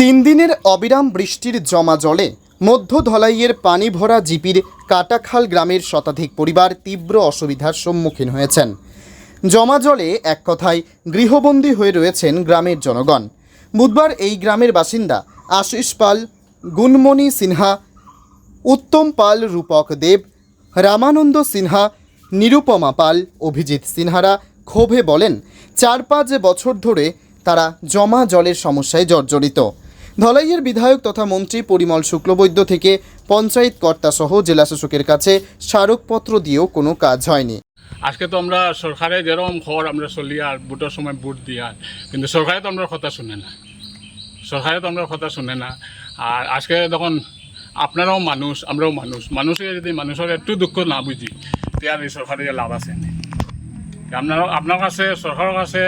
তিন দিনের অবিরাম বৃষ্টির জমা জলে মধ্য ধলাইয়ের পানি ভরা জিপির কাটাখাল গ্রামের শতাধিক পরিবার তীব্র অসুবিধার সম্মুখীন হয়েছেন। জমা জলে এক কথায় গৃহবন্দী হয়ে রয়েছেন গ্রামের জনগণ। বুধবার এই গ্রামের বাসিন্দা আশিস পাল, গুণমণি সিনহা, উত্তম পাল, রূপক দেব, রামানন্দ সিনহা, নিরুপমা পাল, অভিজিৎ সিনহারা ক্ষোভে বলেন, ৪-৫ বছর ধরে তারা জমা জলের সমস্যায় জর্জরিত। ধলাইয়ের বিধায়ক তথা মন্ত্রী পরিমল শুক্লবৈদ্য থেকে পঞ্চায়েত কর্তা সহ জেলাশাসকের কাছে স্মারকপত্র দিয়েও কোনো কাজ হয়নি। আজকে তো আমরা সরকারে যেরকম খবর আমরা চলি আর ভোটের সময় ভোট দিই, আর কিন্তু সরকারে তো আমরা কথা শুনে না, আর আজকে তখন আপনারাও মানুষ, আমরাও মানুষকে যদি মানুষের একটু দুঃখ না বুঝি তাহলে এই সরকারের লাভ আছে না। আপনার কাছে, সরকারের কাছে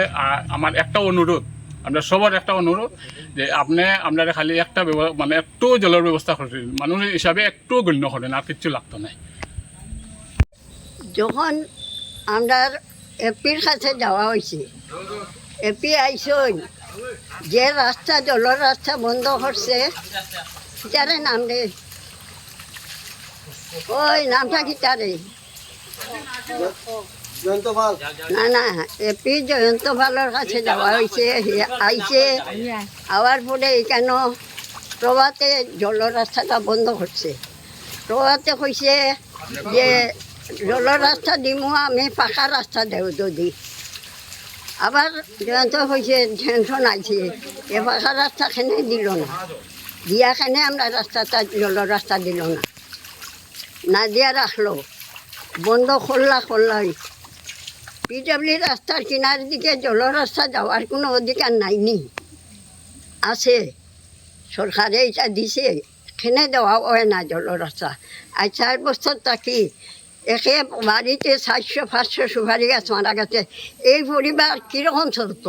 আমার একটা অনুরোধ, আমরা সবার একটা অনুরোধ যে আপনি আপনারা খালি একটা মানে একটু জলের ব্যবস্থা করেন, মানুষ হিসাবে একটু গণ্য করেন, আর কিচ্ছু লাগতো না। যখন আমরা এপির কাছে যাওয়া হয়েছে, এপি আইসন যে রাস্তা জলের রাস্তা বন্ধ করছে কিতারে নাম রে, ওই নামটা কিতারে না এপি জয়ন্ত পালের কাছে যাওয়া হয়েছে। আইসে আওয়ার পরে এখানে প্রভাতে জলের রাস্তাটা বন্ধ করছে। প্রভাতে কইছে যে জলের রাস্তা দিমু, আমি পাকা রাস্তা দেব যদি। আবার জয়ন্ত হয়েছে টেনশন আছে, এ পাকা রাস্তা খেনে দিল না, দিয়া খেনে আমরা রাস্তাটা জলের রাস্তা দিল না দিয়া রাখলো, বন্ধ করলাই। পিডাব্লিউ রাস্তার কিনার দিকে জলের রাস্তা যাওয়ার কোনো অধিকার নাইনি, আছে সরকারে এটা দিছে, খেনে দেওয়া হয় না জলের রাস্তা। আর 4 বছর থাকি একে বাড়িতে 400-500 সুপারি গাছ মারা গেছে। এই পরিবার কীরকম চলত?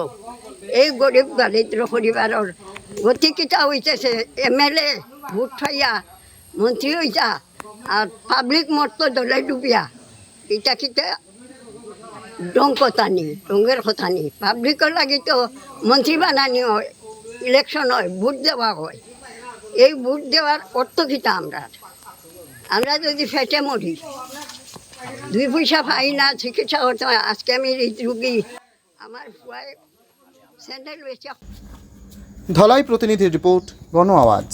এই গরিব দারিদ্র পরিবারের গতি কিটা হইতেছে, MLA ভোট পাইয়া মন্ত্রী হইতা আর পাবলিক মরতো দলে ডুবিয়া, এটা কিটা ডঙ্গের কথা নি। পাবলিকের লাগি তো মন্ত্রী বানানি হয়, ইলেকশন হয়, ভোট দেওয়া হয়। এই ভোট দেওয়ার অর্থ কিটা? আমরা যদি ফেটে মরি, 2 পয়সা পাই না, চিকিৎসা করতে হয়। আজকে আমি হৃদরোগী, আমার স্যান্ডেল বেচা। ধলাই প্রতিনিধির রিপোর্ট, গণ আওয়াজ।